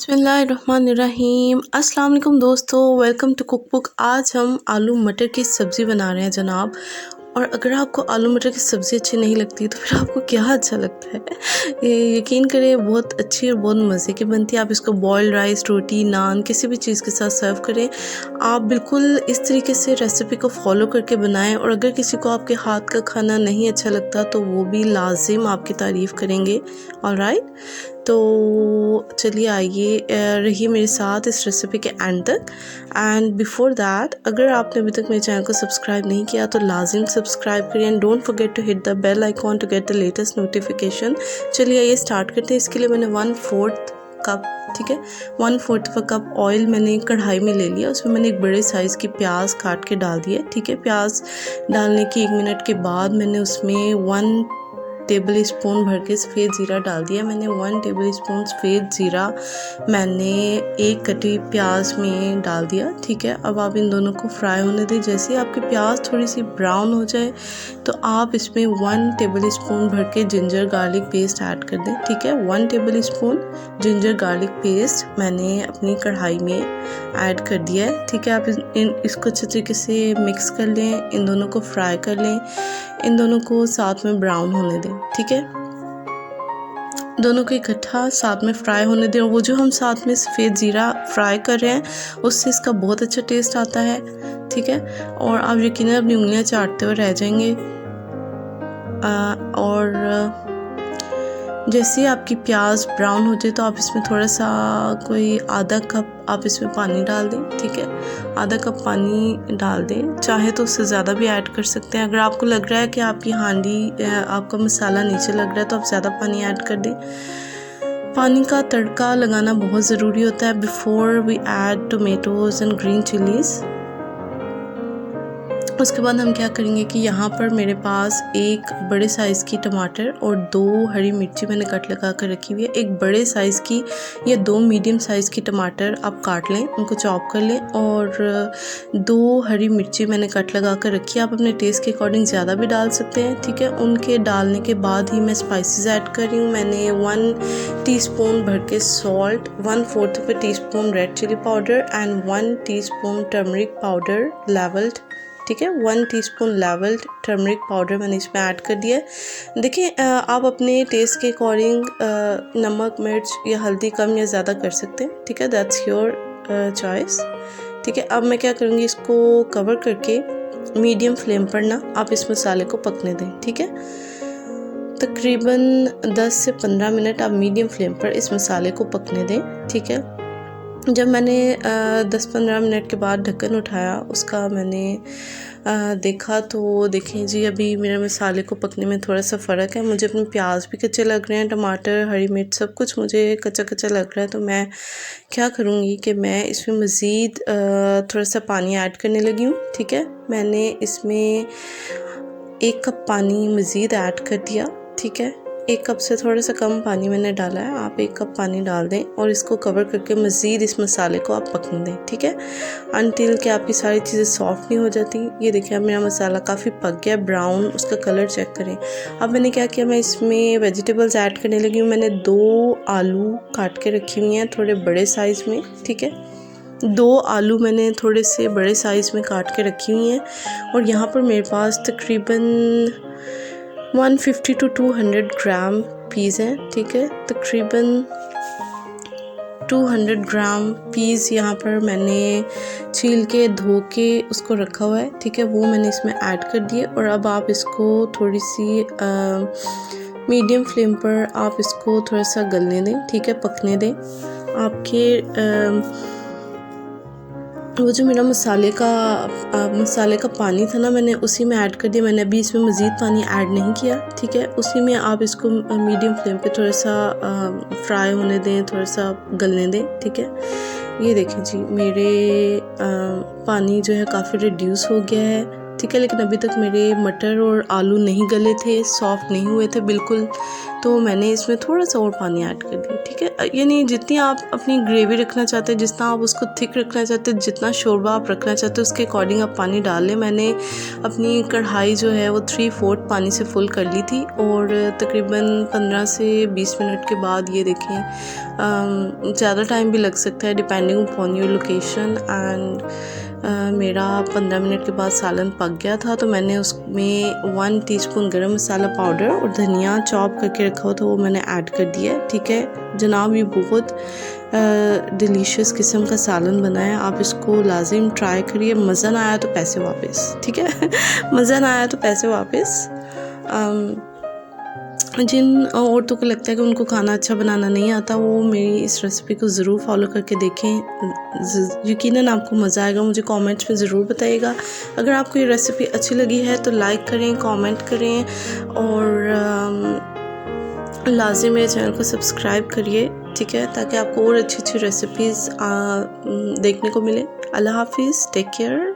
बिस्मिल्लाहिर्रहमानिर्रहीम। अस्सलाम वालेकुम दोस्तों, वेलकम टू कुक बुक। आज हम आलू मटर की सब्ज़ी बना रहे हैं जनाब। और अगर आपको आलू मटर की सब्ज़ी अच्छी नहीं लगती तो फिर आपको क्या अच्छा लगता है? ये यकीन करें बहुत अच्छी और बहुत मज़े की बनती है। आप इसको बॉइल्ड राइस, रोटी, नान किसी भी चीज़ के साथ सर्व करें। आप बिल्कुल इस तरीके से रेसिपी को फॉलो करके बनाएं। और अगर किसी को आपके हाथ का खाना नहीं अच्छा लगता तो वो भी लाजिम आपकी तारीफ़ करेंगे। ऑलराइट, तो चलिए आइए रहिए मेरे साथ इस रेसिपी के एंड तक। एंड बिफोर दैट, अगर आपने अभी तक मेरे चैनल को सब्सक्राइब नहीं किया तो लाजिम सब्सक्राइब करिए and don't forget to hit the bell icon to get the latest notification. चलिए आइए स्टार्ट करते हैं। इसके लिए मैंने 1/4 कप, ठीक है, 1/4 कप ऑयल मैंने कढ़ाई में ले लिया। उसमें मैंने एक बड़े साइज़ की प्याज काट के डाल दिया। ठीक है, प्याज डालने के 1 मिनट के बाद मैंने उसमें 1 टेबल स्पून भर के सफ़ेद ज़ीरा डाल दिया। मैंने 1 टेबल स्पून सफ़ेद ज़ीरा मैंने एक कटी प्याज में डाल दिया। ठीक है, अब आप इन दोनों को फ्राई होने दें। जैसे ही आपकी प्याज थोड़ी सी ब्राउन हो जाए तो आप इसमें 1 टेबल स्पून भर के जिंजर गार्लिक पेस्ट ऐड कर दें। ठीक है, 1 table spoon ginger garlic paste मैंने अपनी कढ़ाई में ऐड कर दिया है। ठीक है, आप इसको अच्छे तरीके से मिक्स कर लें, इन दोनों को फ्राई कर लें, इन दोनों को साथ में ब्राउन होने दें। ठीक है, दोनों को इकट्ठा साथ में फ्राई होने दें। वो जो हम साथ में सफ़ेद ज़ीरा फ्राई कर रहे हैं उससे इसका बहुत अच्छा टेस्ट आता है। ठीक है, और आप यकीनन अपनी उंगलियां चाटते हुए रह जाएंगे। और जैसे आपकी प्याज ब्राउन हो जाए तो आप इसमें थोड़ा सा कोई आधा कप आप इसमें पानी डाल दें। ठीक है, आधा कप पानी डाल दें, चाहे तो उससे ज़्यादा भी ऐड कर सकते हैं। अगर आपको लग रहा है कि आपकी हांडी आपका मसाला नीचे लग रहा है तो आप ज़्यादा पानी ऐड कर दें। पानी का तड़का लगाना बहुत ज़रूरी होता है before we add tomatoes and green chillies. उसके बाद हम क्या करेंगे कि यहाँ पर मेरे पास एक बड़े साइज़ की टमाटर और 2 हरी मिर्ची मैंने कट लगा कर रखी हुई है। एक बड़े साइज़ की या 2 मीडियम साइज़ की टमाटर आप काट लें, उनको चॉप कर लें। और 2 हरी मिर्ची मैंने कट लगा कर रखी है। आप अपने टेस्ट के अकॉर्डिंग ज़्यादा भी डाल सकते हैं। ठीक है, उनके डालने के बाद ही मैं स्पाइसेस ऐड कर रही हूँ। मैंने 1 टीस्पून भर के salt, 1/4 teaspoon red chilli powder and 1 teaspoon turmeric powder levelled. ठीक है, 1 टीस्पून लेवल्ड टर्मरिक पाउडर मैंने इसमें ऐड कर दिया है। देखिए, आप अपने टेस्ट के अकॉर्डिंग नमक, मिर्च या हल्दी कम या ज़्यादा कर सकते हैं। ठीक है, दैट्स योर चॉइस। ठीक है, अब मैं क्या करूँगी, इसको कवर करके मीडियम फ्लेम पर ना आप इस मसाले को पकने दें। ठीक है, तकरीबन 10 से 15 मिनट आप मीडियम फ्लेम पर इस मसाले को पकने दें। ठीक है, जब मैंने 10-15 मिनट के बाद ढक्कन उठाया, उसका मैंने देखा तो देखें जी, अभी मेरे मसाले को पकने में थोड़ा सा फ़र्क है। मुझे अपने प्याज भी कच्चे लग रहे हैं, टमाटर, हरी मिर्च सब कुछ मुझे कच्चा कच्चा लग रहा है। तो मैं क्या करूँगी कि मैं इसमें मज़ीद थोड़ा सा पानी ऐड करने लगी हूँ। ठीक है, मैंने इसमें 1 कप पानी मज़ीद ऐड कर दिया। ठीक है, 1 कप से थोड़ा सा कम पानी मैंने डाला है, आप 1 कप पानी डाल दें और इसको कवर करके मज़ीद इस मसाले को आप पकने दें। ठीक है, अनटिल कि आपकी सारी चीज़ें सॉफ्ट नहीं हो जाती। ये देखिए, अब मेरा मसाला काफ़ी पक गया, ब्राउन, उसका कलर चेक करें। अब मैंने क्या किया, मैं इसमें वेजिटेबल्स ऐड करने लगी हूँ। मैंने 2 आलू काट के रखी हुई हैं थोड़े बड़े साइज़ में। ठीक है, 2 आलू मैंने थोड़े से बड़े साइज़ में काट के रखी हुई हैं। और यहाँ पर मेरे पास तकरीबन 150 to 200 ग्राम पीज़ हैं। ठीक है, तकरीबन 200 ग्राम पीज़ यहाँ पर मैंने छील के धो के उसको रखा हुआ है। ठीक है, वो मैंने इसमें ऐड कर दिए। और अब आप इसको थोड़ी सी मीडियम फ्लेम पर आप इसको थोड़ा सा गलने दें। ठीक है, पकने दें। आपके वो जो मेरा मसाले का पानी था ना, मैंने उसी में ऐड कर दिया। मैंने अभी इसमें मज़ीद पानी ऐड नहीं किया। ठीक है, उसी में आप इसको मीडियम फ्लेम पे थोड़ा सा फ्राई होने दें, थोड़ा सा गलने दें। ठीक है, ये देखें जी, मेरे पानी जो है काफ़ी रिड्यूस हो गया है। ठीक है। लेकिन अभी तक मेरे मटर और आलू नहीं गले थे, सॉफ्ट नहीं हुए थे बिल्कुल, तो मैंने इसमें थोड़ा सा और पानी ऐड कर दिया, ठीक है। यानी जितनी आप अपनी ग्रेवी रखना चाहते हैं, जितना आप उसको थिक रखना चाहते हैं, जितना शोरबा आप रखना चाहते हैं, उसके अकॉर्डिंग आप पानी डाल लें। मैंने अपनी कढ़ाई जो है वो 3/4 पानी से फुल कर ली थी और तकरीबन 15 से 20 मिनट के बाद ये देखें, ज़्यादा टाइम भी लग सकता है depending upon your location. And मेरा 15 मिनट के बाद सालन पक गया था, तो मैंने उसमें 1 टीस्पून गरम मसाला पाउडर और धनिया चॉप करके रखा हुआ था वो मैंने ऐड कर दिया, ठीक है जनाब। ये बहुत डिलीशियस किस्म का सालन बना है, आप इसको लाजिम ट्राई करिए। मज़ा ना आया तो पैसे वापस, ठीक है मज़ा ना आया तो पैसे वापस। जिन औरतों को लगता है कि उनको खाना अच्छा बनाना नहीं आता, वो मेरी इस रेसिपी को ज़रूर फॉलो करके देखें, यकीनन आपको मज़ा आएगा। मुझे कमेंट्स में ज़रूर बताइएगा। अगर आपको ये रेसिपी अच्छी लगी है तो लाइक करें, कमेंट करें और लाजिम मेरे चैनल को सब्सक्राइब करिए, ठीक है, ताकि आपको और अच्छी अच्छी रेसिपीज़ देखने को मिले। अल्लाह हाफिज़, टेक केयर।